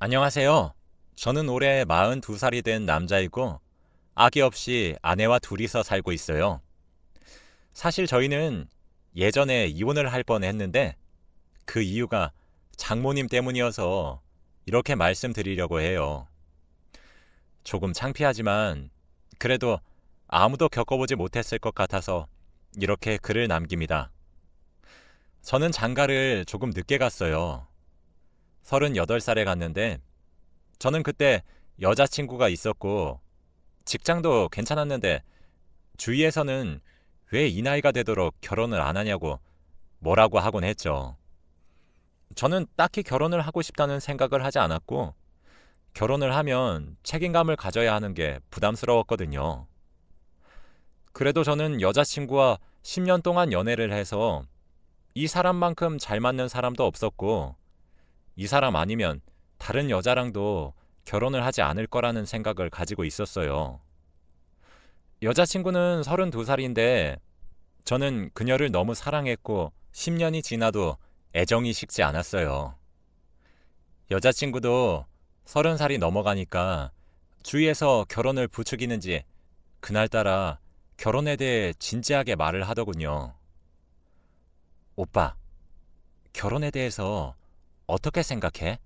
안녕하세요. 저는 올해 42살이 된 남자이고 아기 없이 아내와 둘이서 살고 있어요. 사실 저희는 예전에 이혼을 할 뻔했는데 그 이유가 장모님 때문이어서 이렇게 말씀드리려고 해요. 조금 창피하지만 그래도 아무도 겪어보지 못했을 것 같아서 이렇게 글을 남깁니다. 저는 장가를 조금 늦게 갔어요. 38살에 갔는데 저는 그때 여자친구가 있었고 직장도 괜찮았는데 주위에서는 왜 이 나이가 되도록 결혼을 안 하냐고 뭐라고 하곤 했죠. 저는 딱히 결혼을 하고 싶다는 생각을 하지 않았고 결혼을 하면 책임감을 가져야 하는 게 부담스러웠거든요. 그래도 저는 여자친구와 10년 동안 연애를 해서 이 사람만큼 잘 맞는 사람도 없었고 이 사람 아니면 다른 여자랑도 결혼을 하지 않을 거라는 생각을 가지고 있었어요. 여자친구는 32살인데 저는 그녀를 너무 사랑했고 10년이 지나도 애정이 식지 않았어요. 여자친구도 30살이 넘어가니까 주위에서 결혼을 부추기는지 그날따라 결혼에 대해 진지하게 말을 하더군요. 오빠, 결혼에 대해서 어떻게 생각해?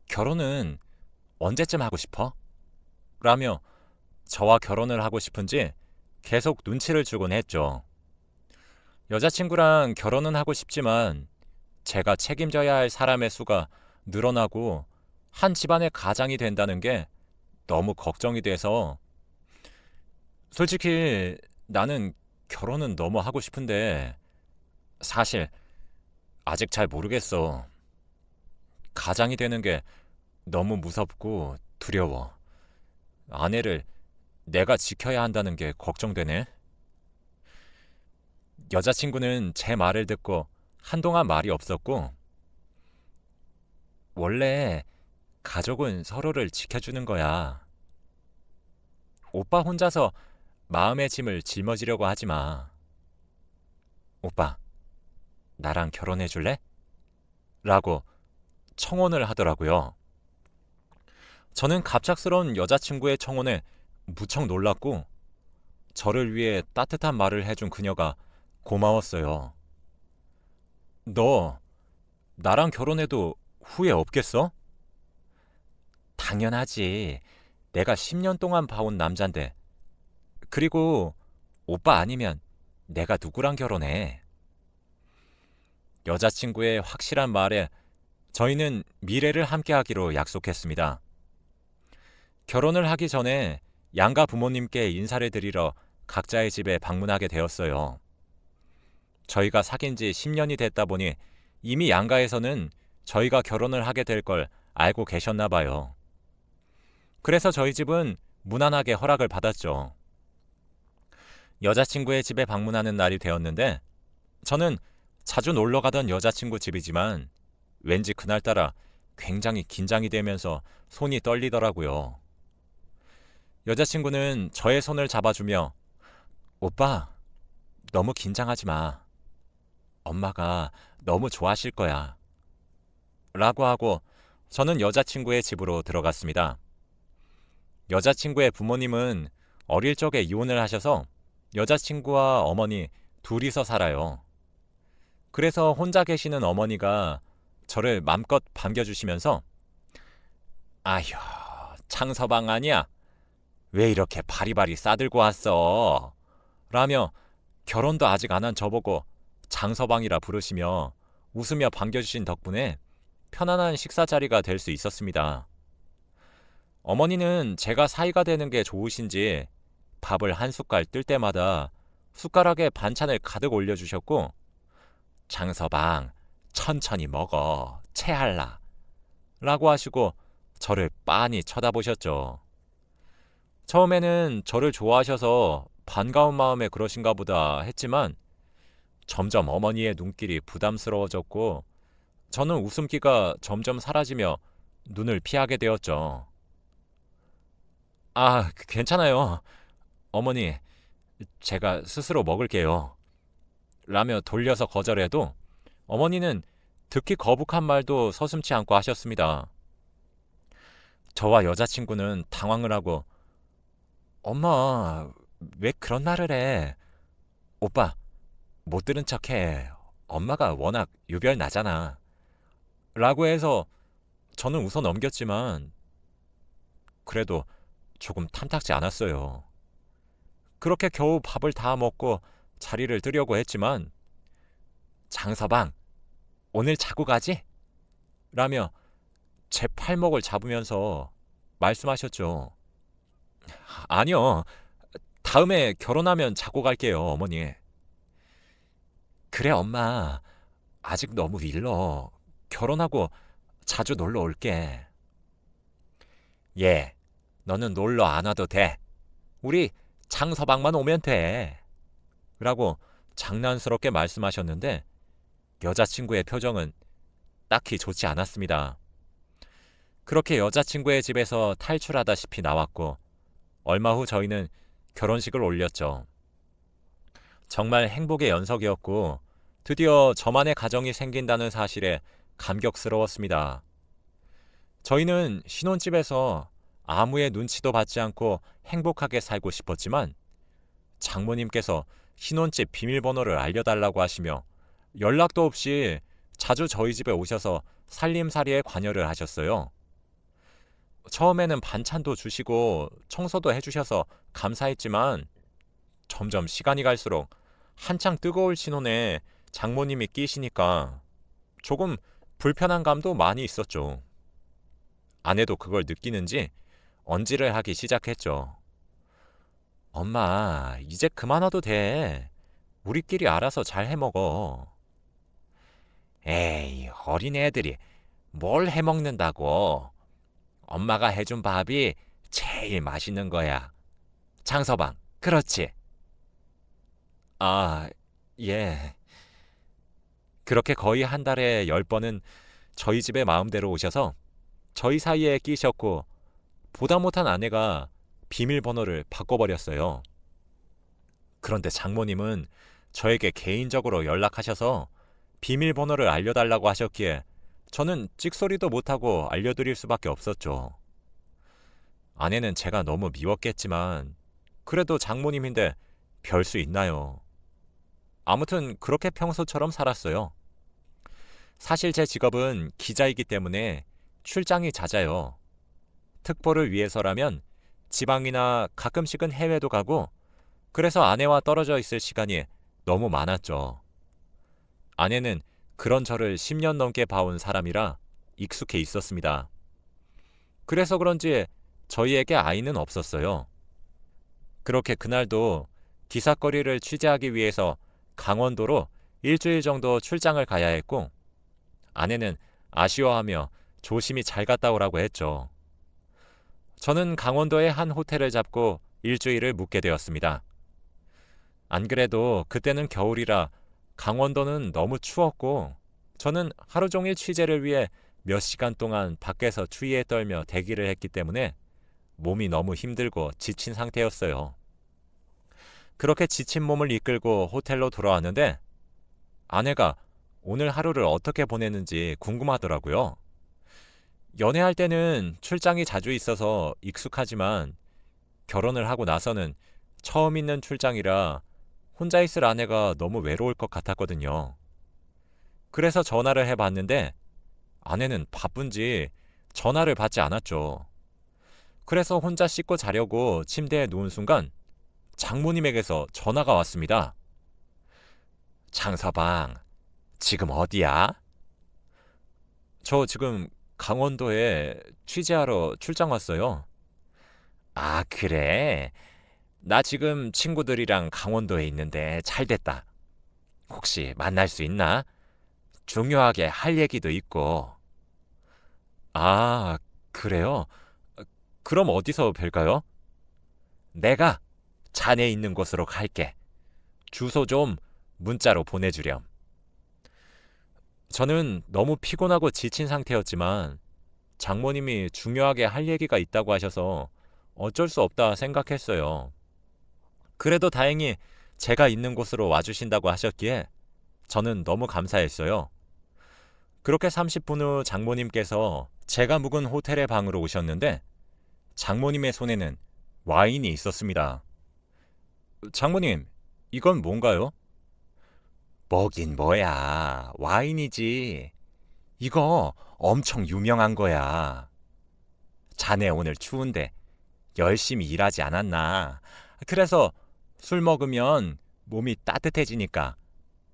결혼은 언제쯤 하고 싶어? 라며 저와 결혼을 하고 싶은지 계속 눈치를 주곤 했죠. 여자친구랑 결혼은 하고 싶지만 제가 책임져야 할 사람의 수가 늘어나고 한 집안의 가장이 된다는 게 너무 걱정이 돼서 솔직히 나는 결혼은 너무 하고 싶은데 사실 아직 잘 모르겠어. 가장이 되는 게 너무 무섭고 두려워. 아내를 내가 지켜야 한다는 게 걱정되네. 여자친구는 제 말을 듣고 한동안 말이 없었고, 원래 가족은 서로를 지켜주는 거야. 오빠 혼자서 마음의 짐을 짊어지려고 하지 마. 오빠, 나랑 결혼해 줄래? 라고 청혼을 하더라고요. 저는 갑작스러운 여자친구의 청혼에 무척 놀랐고, 저를 위해 따뜻한 말을 해준 그녀가 고마웠어요. 너 나랑 결혼해도 후회 없겠어? 당연하지. 내가 10년 동안 봐온 남잔데. 그리고 오빠 아니면 내가 누구랑 결혼해? 여자친구의 확실한 말에 저희는 미래를 함께하기로 약속했습니다. 결혼을 하기 전에 양가 부모님께 인사를 드리러 각자의 집에 방문하게 되었어요. 저희가 사귄 지 10년이 됐다 보니 이미 양가에서는 저희가 결혼을 하게 될 걸 알고 계셨나 봐요. 그래서 저희 집은 무난하게 허락을 받았죠. 여자친구의 집에 방문하는 날이 되었는데 저는 자주 놀러 가던 여자친구 집이지만 왠지 그날따라 굉장히 긴장이 되면서 손이 떨리더라고요. 여자친구는 저의 손을 잡아주며 오빠, 너무 긴장하지 마. 엄마가 너무 좋아하실 거야. 라고 하고 저는 여자친구의 집으로 들어갔습니다. 여자친구의 부모님은 어릴 적에 이혼을 하셔서 여자친구와 어머니 둘이서 살아요. 그래서 혼자 계시는 어머니가 저를 맘껏 반겨주시면서 아휴, 창서방 아니야? 왜 이렇게 바리바리 싸들고 왔어? 라며 결혼도 아직 안 한 저보고 장서방이라 부르시며 웃으며 반겨주신 덕분에 편안한 식사 자리가 될 수 있었습니다. 어머니는 제가 사이가 되는 게 좋으신지 밥을 한 숟갈 뜰 때마다 숟가락에 반찬을 가득 올려주셨고 장서방 천천히 먹어 체할라 라고 하시고 저를 빤히 쳐다보셨죠. 처음에는 저를 좋아하셔서 반가운 마음에 그러신가 보다 했지만 점점 어머니의 눈길이 부담스러워졌고 저는 웃음기가 점점 사라지며 눈을 피하게 되었죠. 아, 괜찮아요. 어머니, 제가 스스로 먹을게요. 라며 돌려서 거절해도 어머니는 듣기 거북한 말도 서슴지 않고 하셨습니다. 저와 여자친구는 당황을 하고 엄마, 왜 그런 말을 해? 오빠, 못 들은 척해. 엄마가 워낙 유별나잖아. 라고 해서 저는 웃어 넘겼지만 그래도 조금 탐탁지 않았어요. 그렇게 겨우 밥을 다 먹고 자리를 뜨려고 했지만 장서방, 오늘 자고 가지? 라며 제 팔목을 잡으면서 말씀하셨죠. 아니요. 다음에 결혼하면 자고 갈게요, 어머니. 그래, 엄마. 아직 너무 일러. 결혼하고 자주 놀러 올게. 예, 너는 놀러 안 와도 돼. 우리 장서방만 오면 돼. 라고 장난스럽게 말씀하셨는데 여자친구의 표정은 딱히 좋지 않았습니다. 그렇게 여자친구의 집에서 탈출하다시피 나왔고 얼마 후 저희는 결혼식을 올렸죠. 정말 행복의 연속이었고 드디어 저만의 가정이 생긴다는 사실에 감격스러웠습니다. 저희는 신혼집에서 아무의 눈치도 받지 않고 행복하게 살고 싶었지만 장모님께서 신혼집 비밀번호를 알려달라고 하시며 연락도 없이 자주 저희 집에 오셔서 살림살이에 관여를 하셨어요. 처음에는 반찬도 주시고 청소도 해주셔서 감사했지만 점점 시간이 갈수록 한창 뜨거울 신혼에 장모님이 끼시니까 조금 불편한 감도 많이 있었죠. 아내도 그걸 느끼는지 언질을 하기 시작했죠. 엄마, 이제 그만 와도 돼. 우리끼리 알아서 잘 해먹어. 에이, 어린애들이 뭘 해먹는다고. 엄마가 해준 밥이 제일 맛있는 거야. 장서방, 그렇지? 아, 예. 그렇게 거의 한 달에 10번은 저희 집에 마음대로 오셔서 저희 사이에 끼셨고 보다 못한 아내가 비밀번호를 바꿔버렸어요. 그런데 장모님은 저에게 개인적으로 연락하셔서 비밀번호를 알려달라고 하셨기에 저는 찍소리도 못하고 알려드릴 수밖에 없었죠. 아내는 제가 너무 미웠겠지만 그래도 장모님인데 별 수 있나요? 아무튼 그렇게 평소처럼 살았어요. 사실 제 직업은 기자이기 때문에 출장이 잦아요. 특보를 위해서라면 지방이나 가끔씩은 해외도 가고 그래서 아내와 떨어져 있을 시간이 너무 많았죠. 아내는 그런 저를 10년 넘게 봐온 사람이라 익숙해 있었습니다. 그래서 그런지 저희에게 아이는 없었어요. 그렇게 그날도 기사거리를 취재하기 위해서 강원도로 일주일 정도 출장을 가야 했고 아내는 아쉬워하며 조심히 잘 갔다 오라고 했죠. 저는 강원도의 한 호텔을 잡고 일주일을 묵게 되었습니다. 안 그래도 그때는 겨울이라 강원도는 너무 추웠고 저는 하루 종일 취재를 위해 몇 시간 동안 밖에서 추위에 떨며 대기를 했기 때문에 몸이 너무 힘들고 지친 상태였어요. 그렇게 지친 몸을 이끌고 호텔로 돌아왔는데 아내가 오늘 하루를 어떻게 보냈는지 궁금하더라고요. 연애할 때는 출장이 자주 있어서 익숙하지만 결혼을 하고 나서는 처음 있는 출장이라 혼자 있을 아내가 너무 외로울 것 같았거든요. 그래서 전화를 해봤는데 아내는 바쁜지 전화를 받지 않았죠. 그래서 혼자 씻고 자려고 침대에 누운 순간 장모님에게서 전화가 왔습니다. 장서방, 지금 어디야? 저 지금 강원도에 취재하러 출장 왔어요. 아, 그래? 나 지금 친구들이랑 강원도에 있는데 잘 됐다. 혹시 만날 수 있나? 중요하게 할 얘기도 있고. 아, 그래요? 그럼 어디서 뵐까요? 내가 자네 있는 곳으로 갈게. 주소 좀 문자로 보내주렴. 저는 너무 피곤하고 지친 상태였지만 장모님이 중요하게 할 얘기가 있다고 하셔서 어쩔 수 없다 생각했어요. 그래도 다행히 제가 있는 곳으로 와주신다고 하셨기에 저는 너무 감사했어요. 그렇게 30분 후 장모님께서 제가 묵은 호텔의 방으로 오셨는데 장모님의 손에는 와인이 있었습니다. 장모님, 이건 뭔가요? 뭐긴 뭐야. 와인이지. 이거 엄청 유명한 거야. 자네 오늘 추운데 열심히 일하지 않았나? 그래서 술 먹으면 몸이 따뜻해지니까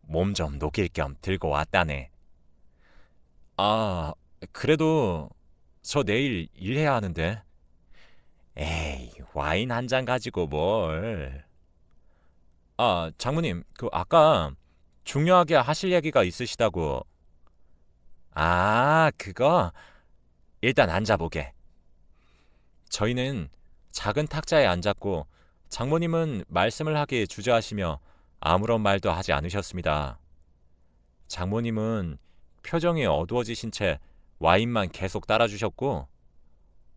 몸 좀 녹일 겸 들고 왔다네. 아, 그래도 저 내일 일해야 하는데. 에이, 와인 한 잔 가지고 뭘. 아, 장모님, 아까 중요하게 하실 얘기가 있으시다고. 아, 그거? 일단 앉아보게. 저희는 작은 탁자에 앉았고 장모님은 말씀을 하기 주저하시며 아무런 말도 하지 않으셨습니다. 장모님은 표정이 어두워지신 채 와인만 계속 따라주셨고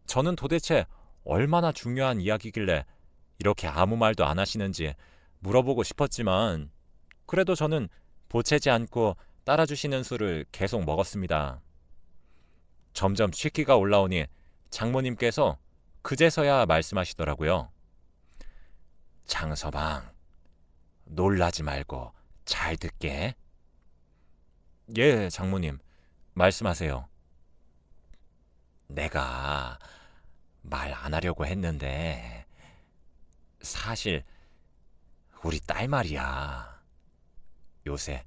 저는 도대체 얼마나 중요한 이야기길래 이렇게 아무 말도 안 하시는지 물어보고 싶었지만 그래도 저는 보채지 않고 따라주시는 술을 계속 먹었습니다. 점점 취기가 올라오니 장모님께서 그제서야 말씀하시더라고요. 장서방, 놀라지 말고 잘 듣게. 예, 장모님, 말씀하세요. 내가 말 안 하려고 했는데 사실 우리 딸 말이야. 요새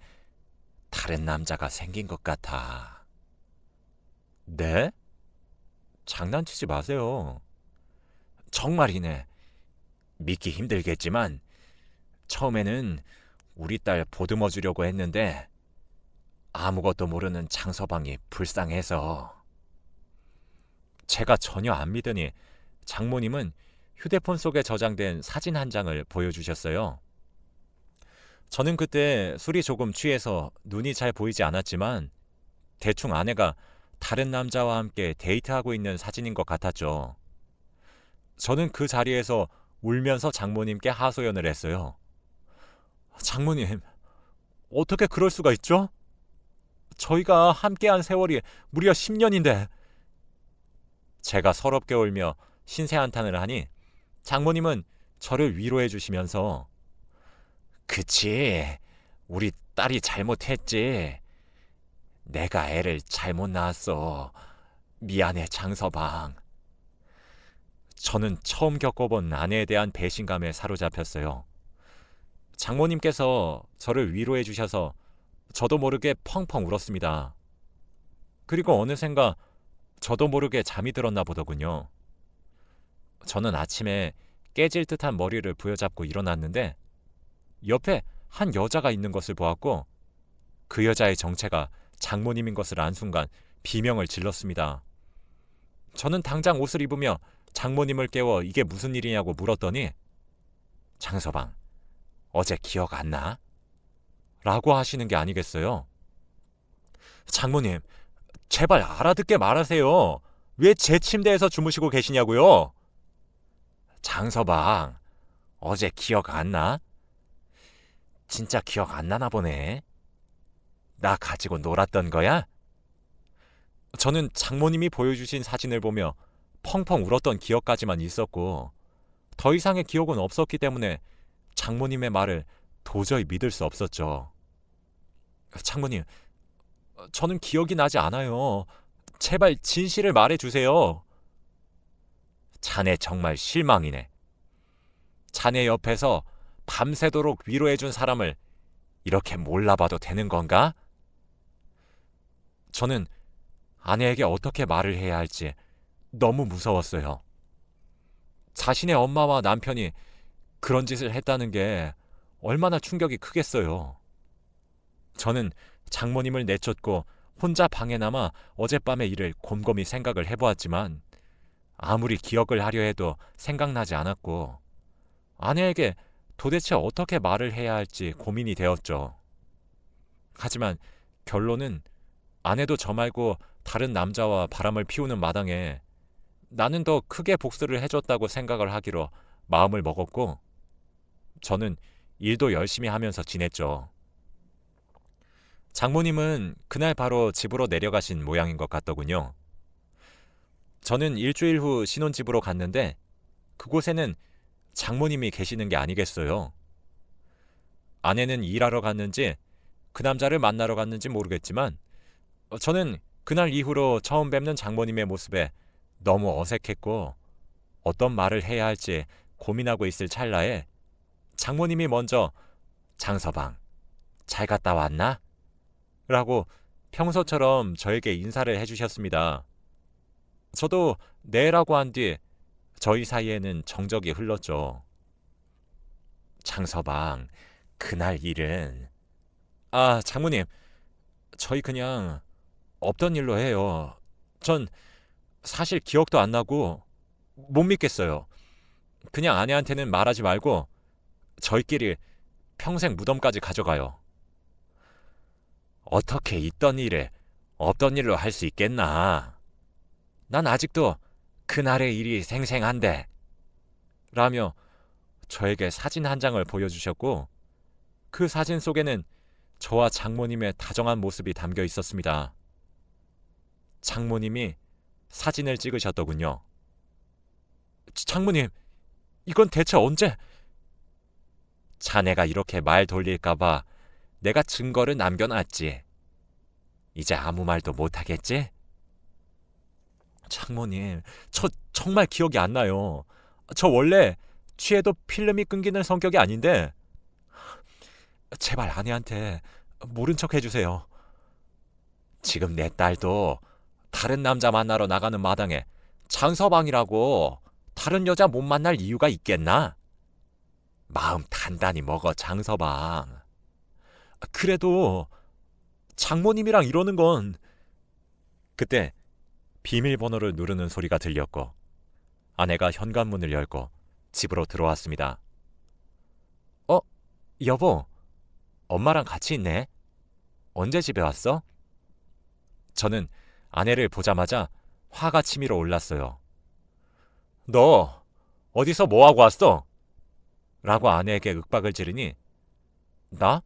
다른 남자가 생긴 것 같아. 네? 장난치지 마세요. 정말이네. 믿기 힘들겠지만 처음에는 우리 딸 보듬어 주려고 했는데 아무것도 모르는 장서방이 불쌍해서. 제가 전혀 안 믿으니 장모님은 휴대폰 속에 저장된 사진 한 장을 보여주셨어요. 저는 그때 술이 조금 취해서 눈이 잘 보이지 않았지만 대충 아내가 다른 남자와 함께 데이트하고 있는 사진인 것 같았죠. 저는 그 자리에서 울면서 장모님께 하소연을 했어요. 장모님, 어떻게 그럴 수가 있죠? 저희가 함께한 세월이 무려 10년인데. 제가 서럽게 울며 신세한탄을 하니 장모님은 저를 위로해 주시면서 그치, 우리 딸이 잘못했지. 내가 애를 잘못 낳았어. 미안해, 장서방. 저는 처음 겪어본 아내에 대한 배신감에 사로잡혔어요. 장모님께서 저를 위로해 주셔서 저도 모르게 펑펑 울었습니다. 그리고 어느샌가 저도 모르게 잠이 들었나 보더군요. 저는 아침에 깨질 듯한 머리를 부여잡고 일어났는데 옆에 한 여자가 있는 것을 보았고 그 여자의 정체가 장모님인 것을 안 순간 비명을 질렀습니다. 저는 당장 옷을 입으며 장모님을 깨워 이게 무슨 일이냐고 물었더니 장서방, 어제 기억 안 나? 라고 하시는 게 아니겠어요? 장모님, 제발 알아듣게 말하세요. 왜 제 침대에서 주무시고 계시냐고요? 장서방, 어제 기억 안 나? 진짜 기억 안 나나 보네. 나 가지고 놀았던 거야? 저는 장모님이 보여주신 사진을 보며 펑펑 울었던 기억까지만 있었고 더 이상의 기억은 없었기 때문에 장모님의 말을 도저히 믿을 수 없었죠. 장모님, 저는 기억이 나지 않아요. 제발 진실을 말해주세요. 자네 정말 실망이네. 자네 옆에서 밤새도록 위로해준 사람을 이렇게 몰라봐도 되는 건가? 저는 아내에게 어떻게 말을 해야 할지 너무 무서웠어요. 자신의 엄마와 남편이 그런 짓을 했다는 게 얼마나 충격이 크겠어요. 저는 장모님을 내쫓고 혼자 방에 남아 어젯밤의 일을 곰곰이 생각을 해보았지만 아무리 기억을 하려 해도 생각나지 않았고 아내에게 도대체 어떻게 말을 해야 할지 고민이 되었죠. 하지만 결론은 아내도 저 말고 다른 남자와 바람을 피우는 마당에 나는 더 크게 복수를 해줬다고 생각을 하기로 마음을 먹었고 저는 일도 열심히 하면서 지냈죠. 장모님은 그날 바로 집으로 내려가신 모양인 것 같더군요. 저는 일주일 후 신혼집으로 갔는데 그곳에는 장모님이 계시는 게 아니겠어요. 아내는 일하러 갔는지 그 남자를 만나러 갔는지 모르겠지만 저는 그날 이후로 처음 뵙는 장모님의 모습에 너무 어색했고 어떤 말을 해야 할지 고민하고 있을 찰나에 장모님이 먼저 장서방, 잘 갔다 왔나? 라고 평소처럼 저에게 인사를 해주셨습니다. 저도 네라고 한 뒤 저희 사이에는 정적이 흘렀죠. 장서방, 그날 일은... 장모님, 저희 그냥 없던 일로 해요. 전 사실 기억도 안 나고 못 믿겠어요. 그냥 아내한테는 말하지 말고 저희끼리 평생 무덤까지 가져가요. 어떻게 있던 일을 없던 일로 할 수 있겠나? 난 아직도 그날의 일이 생생한데. 라며 저에게 사진 한 장을 보여주셨고 그 사진 속에는 저와 장모님의 다정한 모습이 담겨 있었습니다. 장모님이 사진을 찍으셨더군요. 장모님, 이건 대체 언제? 자네가 이렇게 말 돌릴까봐 내가 증거를 남겨놨지. 이제 아무 말도 못하겠지? 장모님, 저 정말 기억이 안 나요. 저 원래 취해도 필름이 끊기는 성격이 아닌데 제발 아내한테 모른 척 해주세요. 지금 내 딸도 다른 남자 만나러 나가는 마당에 장서방이라고 다른 여자 못 만날 이유가 있겠나? 마음 단단히 먹어, 장서방. 그래도 장모님이랑 이러는 건... 그때 비밀번호를 누르는 소리가 들렸고 아내가 현관문을 열고 집으로 들어왔습니다. 여보, 엄마랑 같이 있네. 언제 집에 왔어? 저는 아내를 보자마자 화가 치밀어 올랐어요. 너 어디서 뭐하고 왔어? 라고 아내에게 윽박을 지르니 나?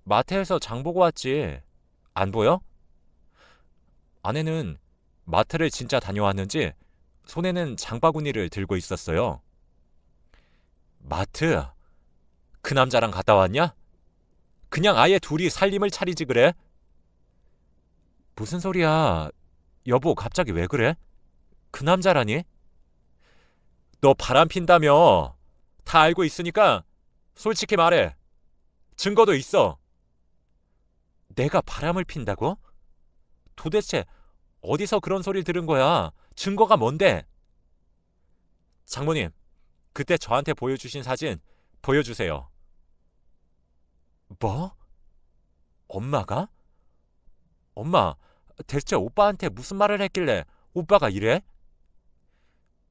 마트에서 장 보고 왔지. 안 보여? 아내는 마트를 진짜 다녀왔는지 손에는 장바구니를 들고 있었어요. 마트? 그 남자랑 갔다 왔냐? 그냥 아예 둘이 살림을 차리지 그래? 무슨 소리야? 여보, 갑자기 왜 그래? 그 남자라니? 너 바람 핀다며. 다 알고 있으니까 솔직히 말해. 증거도 있어. 내가 바람을 핀다고? 도대체 어디서 그런 소리를 들은 거야? 증거가 뭔데? 장모님, 그때 저한테 보여주신 사진 보여주세요. 뭐? 엄마가? 엄마, 대체 오빠한테 무슨 말을 했길래 오빠가 이래?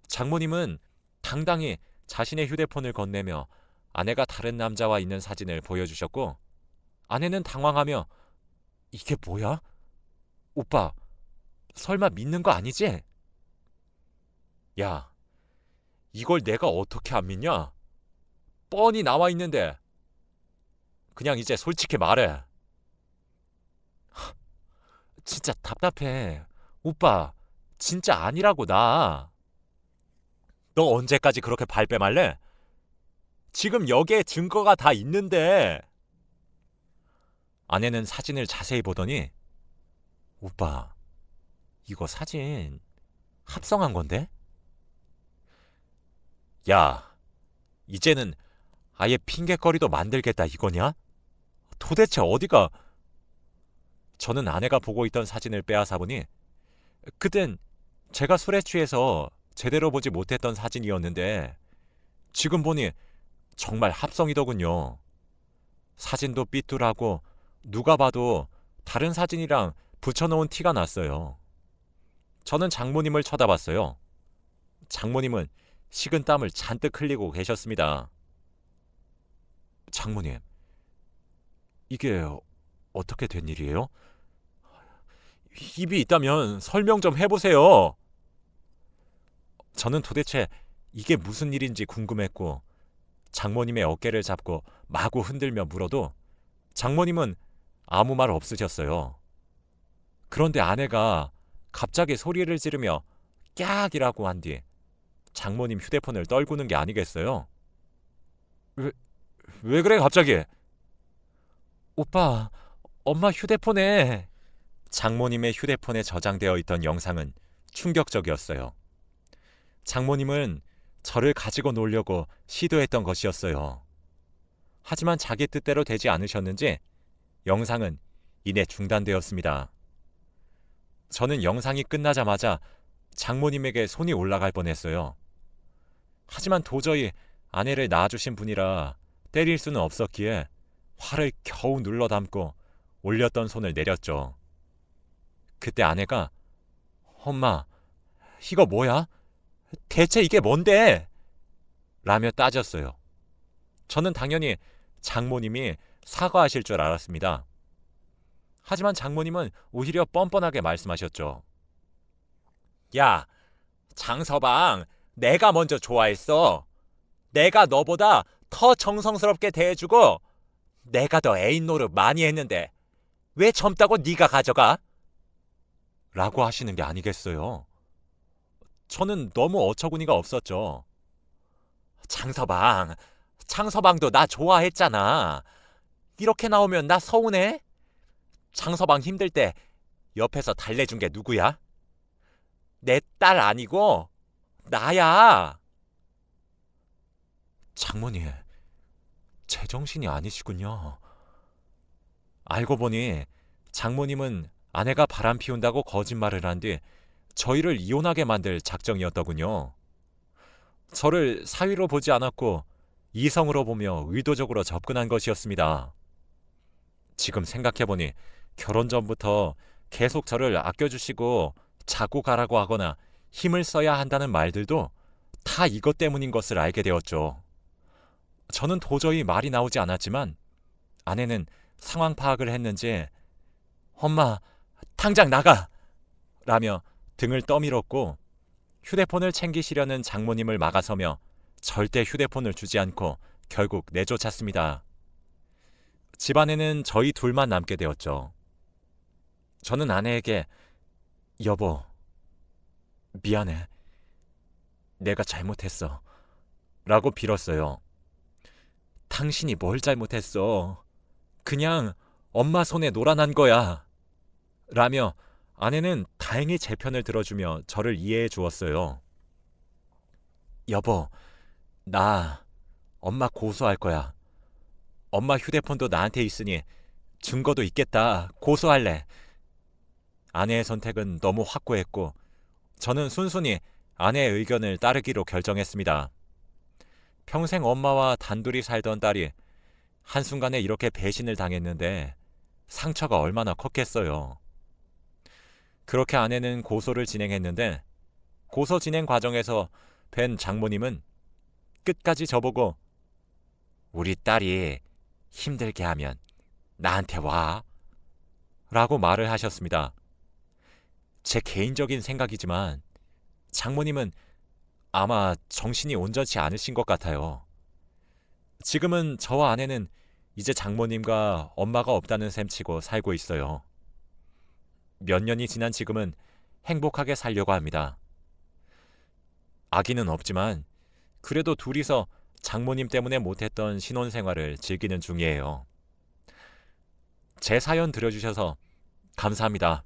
장모님은 당당히 자신의 휴대폰을 건네며 아내가 다른 남자와 있는 사진을 보여주셨고 아내는 당황하며 이게 뭐야? 오빠, 설마 믿는 거 아니지? 야, 이걸 내가 어떻게 안 믿냐? 뻔히 나와 있는데. 그냥 이제 솔직히 말해. 진짜 답답해. 오빠, 진짜 아니라고 나. 너 언제까지 그렇게 발뺌할래? 지금 여기에 증거가 다 있는데. 아내는 사진을 자세히 보더니 오빠, 이거 사진 합성한 건데? 야, 이제는 아예 핑계거리도 만들겠다 이거냐? 도대체 어디가... 저는 아내가 보고 있던 사진을 빼앗아 보니 그땐 제가 술에 취해서 제대로 보지 못했던 사진이었는데 지금 보니 정말 합성이더군요. 사진도 삐뚤하고 누가 봐도 다른 사진이랑 붙여놓은 티가 났어요. 저는 장모님을 쳐다봤어요. 장모님은 식은 땀을 잔뜩 흘리고 계셨습니다. 장모님, 이게 어떻게 된 일이에요? 입이 있다면 설명 좀 해보세요. 저는 도대체 이게 무슨 일인지 궁금했고 장모님의 어깨를 잡고 마구 흔들며 물어도 장모님은 아무 말 없으셨어요. 그런데 아내가 갑자기 소리를 지르며 깍이라고 한 뒤 장모님 휴대폰을 떨구는 게 아니겠어요? 왜 그래 갑자기? 오빠, 엄마 휴대폰에 장모님의 휴대폰에 저장되어 있던 영상은 충격적이었어요. 장모님은 저를 가지고 놀려고 시도했던 것이었어요. 하지만 자기 뜻대로 되지 않으셨는지 영상은 이내 중단되었습니다. 저는 영상이 끝나자마자 장모님에게 손이 올라갈 뻔했어요. 하지만 도저히 아내를 낳아주신 분이라 때릴 수는 없었기에 화를 겨우 눌러 담고 올렸던 손을 내렸죠. 그때 아내가 엄마, 이거 뭐야? 대체 이게 뭔데? 라며 따졌어요. 저는 당연히 장모님이 사과하실 줄 알았습니다. 하지만 장모님은 오히려 뻔뻔하게 말씀하셨죠. 야, 장서방, 내가 먼저 좋아했어. 내가 너보다 더 정성스럽게 대해주고 내가 더 애인 노릇 많이 했는데 왜 젊다고 네가 가져가? 라고 하시는 게 아니겠어요. 저는 너무 어처구니가 없었죠. 장서방도 나 좋아했잖아. 이렇게 나오면 나 서운해? 장서방 힘들 때 옆에서 달래준 게 누구야? 내 딸 아니고 나야. 장모님, 제정신이 아니시군요. 알고 보니 장모님은 아내가 바람 피운다고 거짓말을 한 뒤 저희를 이혼하게 만들 작정이었더군요. 저를 사위로 보지 않았고 이성으로 보며 의도적으로 접근한 것이었습니다. 지금 생각해보니 결혼 전부터 계속 저를 아껴주시고 자고 가라고 하거나 힘을 써야 한다는 말들도 다 이것 때문인 것을 알게 되었죠. 저는 도저히 말이 나오지 않았지만 아내는 상황 파악을 했는지 엄마, 당장 나가! 라며 등을 떠밀었고 휴대폰을 챙기시려는 장모님을 막아서며 절대 휴대폰을 주지 않고 결국 내쫓았습니다. 집안에는 저희 둘만 남게 되었죠. 저는 아내에게 여보, 미안해. 내가 잘못했어. 라고 빌었어요. 당신이 뭘 잘못했어. 그냥 엄마 손에 놀아난 거야. 라며 아내는 다행히 제 편을 들어주며 저를 이해해 주었어요. 여보, 나 엄마 고소할 거야. 엄마 휴대폰도 나한테 있으니 증거도 있겠다. 고소할래. 아내의 선택은 너무 확고했고 저는 순순히 아내의 의견을 따르기로 결정했습니다. 평생 엄마와 단둘이 살던 딸이 한순간에 이렇게 배신을 당했는데 상처가 얼마나 컸겠어요. 그렇게 아내는 고소를 진행했는데 고소 진행 과정에서 뵌 장모님은 끝까지 저보고 우리 딸이 힘들게 하면 나한테 와 라고 말을 하셨습니다. 제 개인적인 생각이지만 장모님은 아마 정신이 온전치 않으신 것 같아요. 지금은 저와 아내는 이제 장모님과 엄마가 없다는 셈치고 살고 있어요. 몇 년이 지난 지금은 행복하게 살려고 합니다. 아기는 없지만 그래도 둘이서 장모님 때문에 못했던 신혼생활을 즐기는 중이에요. 제 사연 들어주셔서 감사합니다.